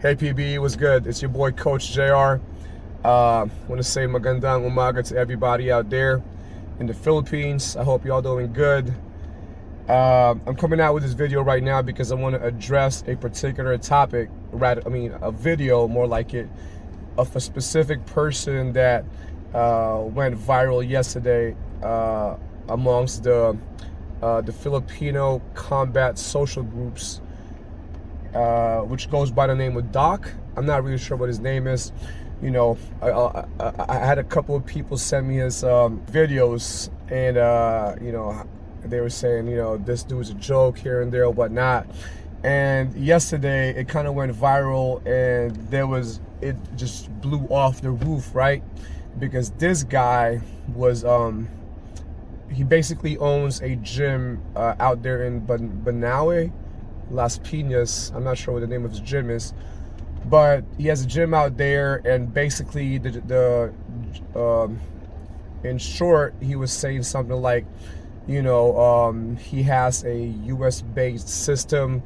Hey PB, what's good? It's your boy Coach JR. Want to say magandang umaga to everybody out there in the Philippines. I hope y'all doing good. I'm coming out with this video right now because I want to address a particular topic, a video more like it, of a specific person that went viral yesterday amongst the Filipino combat social groups, which goes by the name of Doc. I'm not really sure what his name is. You know, I had a couple of people send me his videos, and you know, they were saying, you know, this dude's a joke here and there or whatnot. And yesterday it kind of went viral, and it just blew off the roof, right? Because this guy was he basically owns a gym out there in Banaue, Las Piñas. I'm not sure what the name of his gym is, but he has a gym out there, and basically in short, he was saying something like, you know, he has a US based system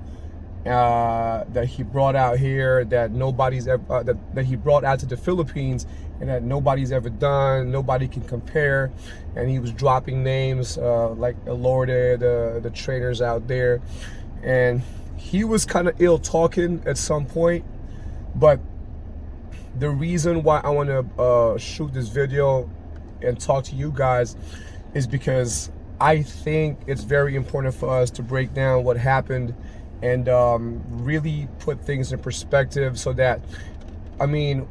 that he brought out here, that nobody's ever that he brought out to the Philippines, and that nobody's ever done, nobody can compare. And he was dropping names like Elorde, the trainers out there, and he was kind of ill talking at some point. But the reason why I want to shoot this video and talk to you guys is because I think it's very important for us to break down what happened and really put things in perspective, so that, I mean,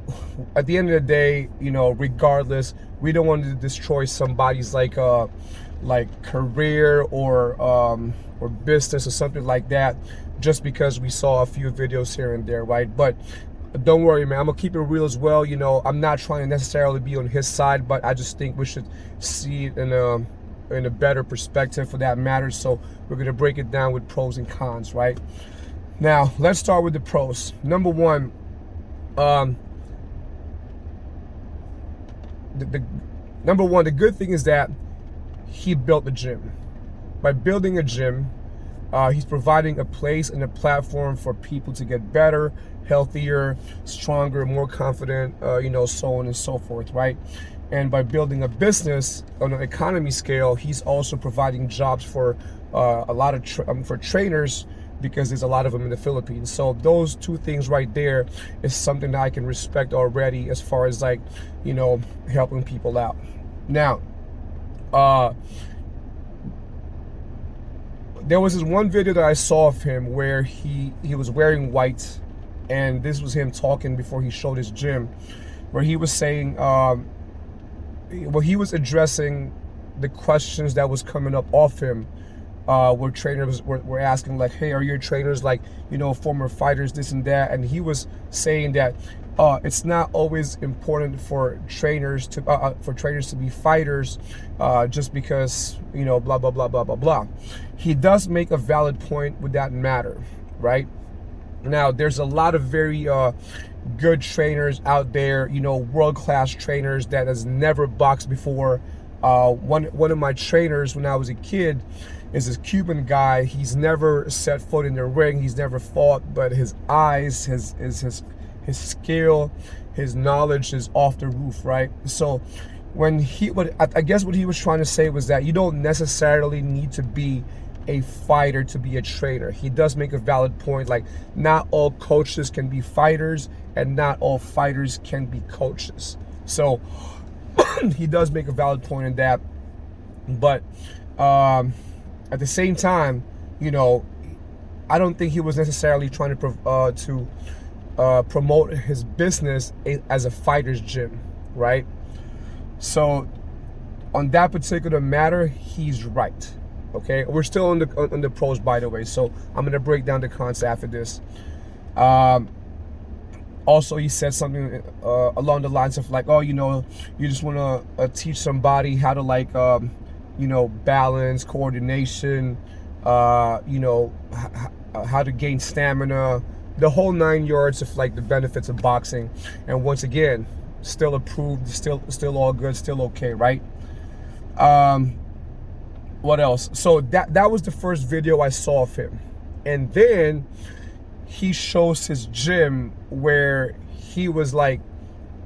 at the end of the day, you know, regardless, we don't want to destroy somebody's like career or business or something like that just because we saw a few videos here and there, right? But don't worry, man, I'm gonna keep it real as well. You know, I'm not trying to necessarily be on his side, but I just think we should see it in a better perspective for that matter. So we're gonna break it down with pros and cons, right? Now, let's start with the pros. Number one, the good thing is that he built the gym. By building a gym, he's providing a place and a platform for people to get better, healthier, stronger, more confident, you know, so on and so forth, right? And by building a business on an economy scale, he's also providing jobs for a lot of for trainers, because there's a lot of them in the Philippines. So those two things right there is something that I can respect already, as far as, like, you know, helping people out. Now, there was this one video that I saw of him where he was wearing white, and this was him talking before he showed his gym, where he was saying, well, he was addressing the questions that was coming up off him, where trainers were asking, like, hey, are your trainers, like, you know, former fighters, this and that? And he was saying that it's not always important for trainers to be fighters, just because, you know, blah blah blah blah blah blah. He does make a valid point with that matter, right? Now, there's a lot of very good trainers out there, you know, world-class trainers that has never boxed before. One of my trainers when I was a kid is this Cuban guy. He's never set foot in the ring, he's never fought, but his eyes, his skill, his knowledge is off the roof, right? So I guess what he was trying to say was that you don't necessarily need to be a fighter to be a trainer. He does make a valid point, like, not all coaches can be fighters, and not all fighters can be coaches. So he does make a valid point in that. But at the same time, you know, I don't think he was necessarily trying to promote his business as a fighter's gym, right? So on that particular matter, he's right. Okay, we're still on the pros, by the way, so I'm gonna break down the cons after this. Also, he said something along the lines of, like, oh, you know, you just want to teach somebody how to, like, you know, balance, coordination, you know, how to gain stamina, the whole 9 yards of, like, the benefits of boxing. And once again, still approved, still all good, still okay, right? What else? So that was the first video I saw of him. And then he shows his gym where he was like,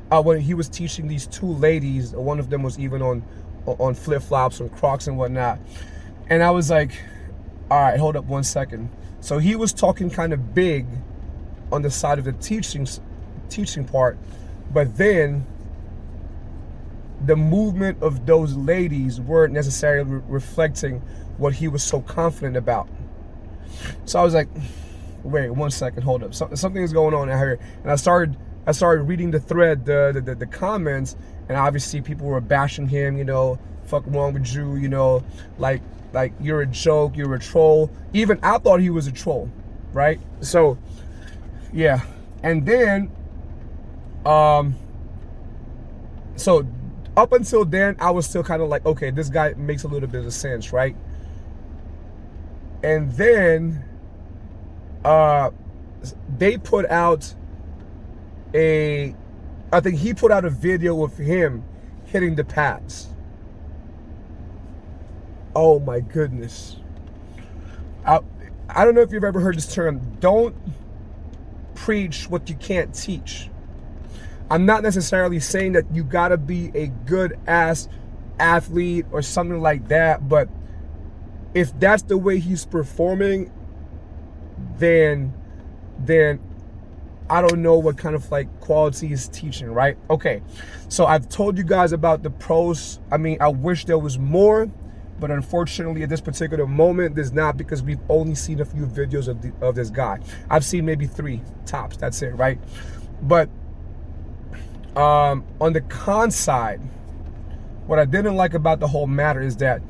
when he was teaching these two ladies, one of them was even on flip-flops and Crocs and whatnot. And I was like, all right, hold up 1 second. So he was talking kind of big on the side of the teaching part, but then the movement of those ladies weren't necessarily reflecting what he was so confident about. So I was like, wait 1 second, hold up, something is going on out here. And I started reading the thread, the comments, and obviously people were bashing him, you know, fuck wrong with you, you know, like you're a joke, you're a troll. Even I thought he was a troll, right? So yeah. And then so up until then I was still kind of like, okay, this guy makes a little bit of sense, right? And then they put out I think he put out a video of him hitting the pads. Oh my goodness. I don't know if you've ever heard this term. Don't preach what you can't teach. I'm not necessarily saying that you gotta be a good ass athlete or something like that, but if that's the way he's performing, then I don't know what kind of like quality he's teaching, right? Okay, so I've told you guys about the pros. I mean, I wish there was more, but unfortunately at this particular moment there's not, because we've only seen a few videos of this guy. I've seen maybe 3 tops, that's it, right? But on the con side, what I didn't like about the whole matter is that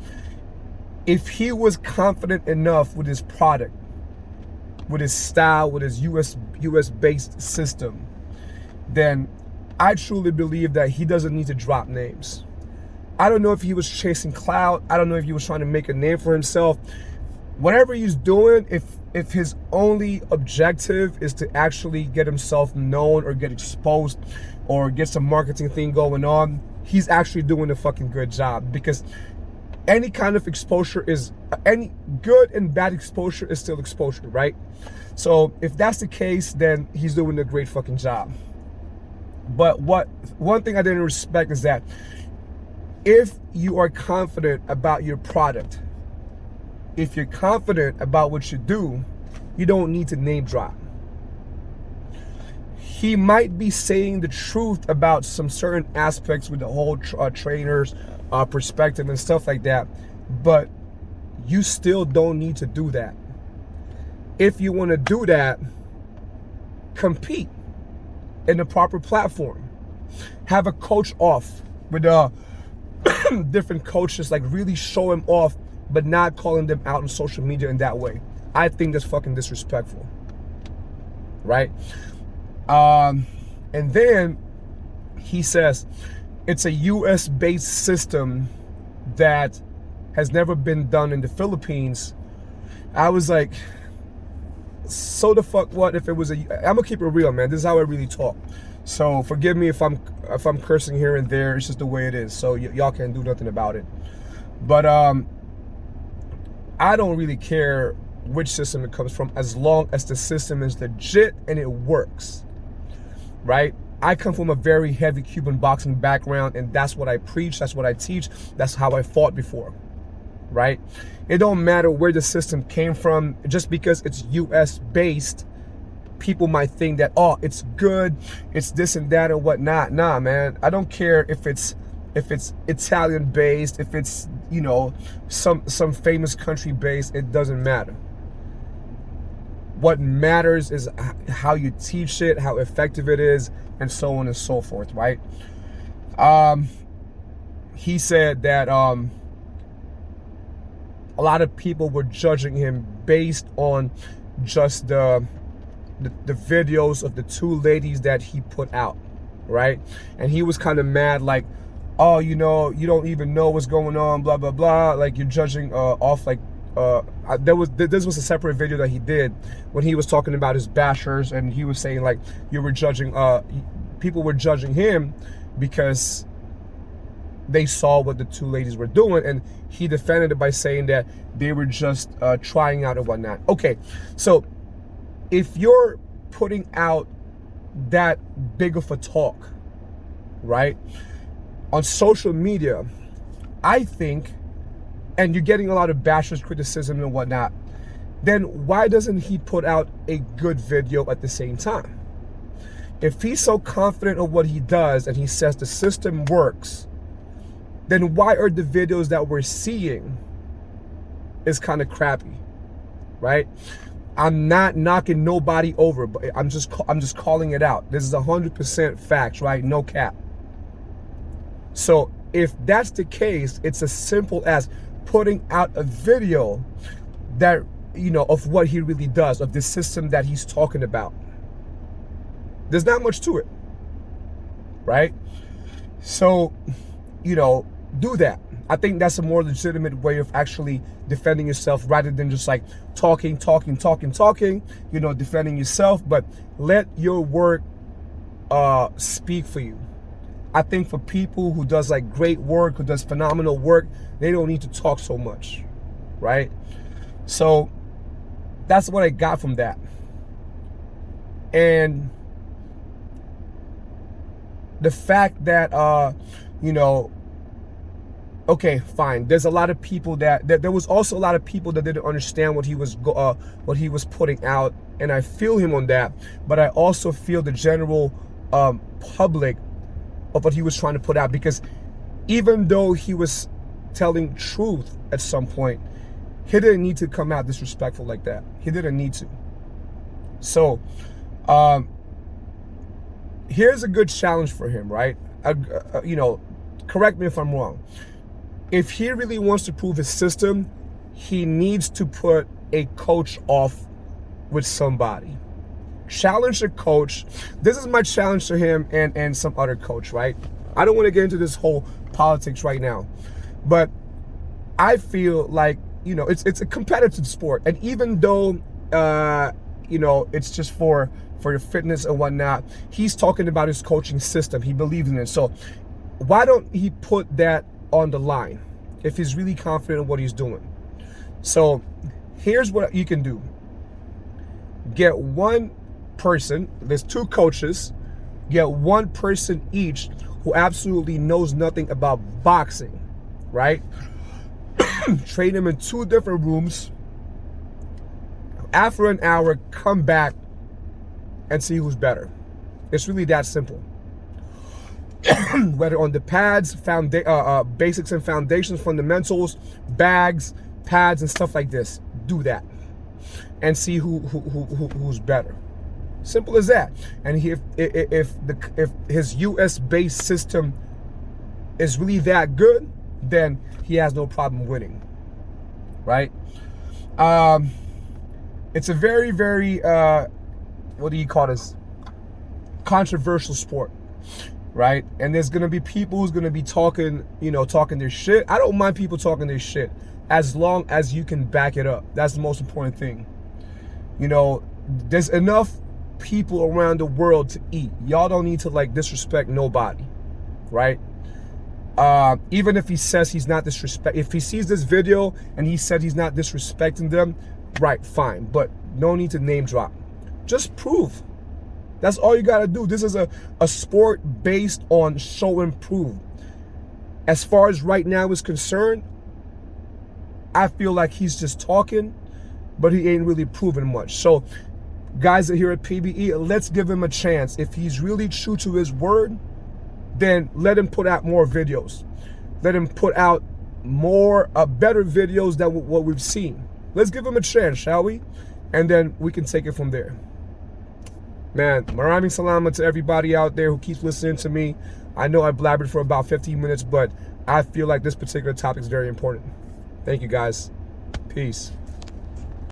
if he was confident enough with his product, with his style, with his US based system, then I truly believe that he doesn't need to drop names. I don't know if he was chasing clout. I don't know if he was trying to make a name for himself. Whatever he's doing, if his only objective is to actually get himself known or get exposed or get some marketing thing going on, he's actually doing a fucking good job, because any kind of exposure is, any good and bad exposure is still exposure, right? So if that's the case, then he's doing a great fucking job. But one thing I didn't respect is that if you are confident about your product, if you're confident about what you do, you don't need to name drop. He might be saying the truth about some certain aspects with the whole trainers perspective and stuff like that, but you still don't need to do that. If you want to do that, compete in the proper platform. Have a coach off with different coaches, like really show him off, but not calling them out on social media in that way. I think that's fucking disrespectful, right? And then he says it's a US based system that has never been done in the Philippines. I was like, so the fuck what if it was I'm gonna keep it real, man. This is how I really talk. So forgive me if I'm cursing here and there. It's just the way it is. So y'all can't do nothing about it. But I don't really care which system it comes from, as long as the system is legit and it works, right? I come from a very heavy Cuban boxing background, and that's what I preach, that's what I teach, that's how I fought before, right? It don't matter where the system came from. Just because it's US based, people might think that, oh, it's good, it's this and that and whatnot. Nah, man, I don't care if it's Italian based, if it's, you know, some famous country based. It doesn't matter. What matters is how you teach it, how effective it is, and so on and so forth, right? He said that a lot of people were judging him based on just the videos of the 2 ladies that he put out, right? And he was kind of mad, like, oh, you know, you don't even know what's going on, blah blah blah, like you're judging off, like this was a separate video that he did when he was talking about his bashers, and he was saying like you were judging, people were judging him because they saw what the 2 ladies were doing, and he defended it by saying that they were just trying out and whatnot. Okay, so if you're putting out that big of a talk, right, on social media, I think, and you're getting a lot of bashers, criticism and whatnot, then why doesn't he put out a good video at the same time? If he's so confident of what he does and he says the system works, then why are the videos that we're seeing is kind of crappy, right? I'm not knocking nobody over, but I'm just calling it out. This is 100% facts, right? No cap. So if that's the case, it's as simple as putting out a video that, you know, of what he really does, of the system that he's talking about. There's not much to it, right? So, you know, do that. I think that's a more legitimate way of actually defending yourself rather than just like talking, you know, defending yourself. But let your work speak for you. I think for people who does like great work, who does phenomenal work, they don't need to talk so much, right? So that's what I got from that. And the fact that, you know, okay, fine. There's a lot of people that there was also a lot of people that didn't understand what he was putting out, and I feel him on that. But I also feel the general public of what he was trying to put out, because even though he was telling truth at some point, he didn't need to come out disrespectful like that. He didn't need to. So, here's a good challenge for him, right? You know, correct me if I'm wrong. If he really wants to prove his system, he needs to put a coach off with somebody. Challenge a coach. This is my challenge to him and some other coach, right? I don't want to get into this whole politics right now, but I feel like, you know, it's a competitive sport, and even though you know, it's just for your fitness and whatnot, he's talking about his coaching system. He believes in it. So why don't he put that on the line if he's really confident in what he's doing? So here's what you can do. Get one person, there's two coaches, get one person each who absolutely knows nothing about boxing, right? Train them in two different rooms. After an hour, come back and see who's better. It's really that simple. Whether on the pads, basics and foundations, fundamentals, bags, pads, and stuff like this, do that and see who's better. Simple as that. And if his US based system is really that good, then he has no problem winning, right? It's a very, very what do you call this? Controversial sport, right? And there's gonna be people who's gonna be talking, you know, talking their shit. I don't mind people talking their shit as long as you can back it up. That's the most important thing. You know, there's enough people around the world to eat. Y'all don't need to like disrespect nobody, right? Even if he says he's not if he sees this video and he said he's not disrespecting them, right, fine, but no need to name drop. Just prove. That's all you gotta do. This is a sport based on show and prove. As far as right now is concerned, I feel like he's just talking, but he ain't really proving much. So guys that here at PBE, let's give him a chance. If he's really true to his word, then let him put out more videos. Let him put out more better videos than what we've seen. Let's give him a chance, shall we? And then we can take it from there. Man, Marami Salama to everybody out there who keeps listening to me. I know I blabbered for about 15 minutes, but I feel like this particular topic is very important. Thank you, guys. Peace.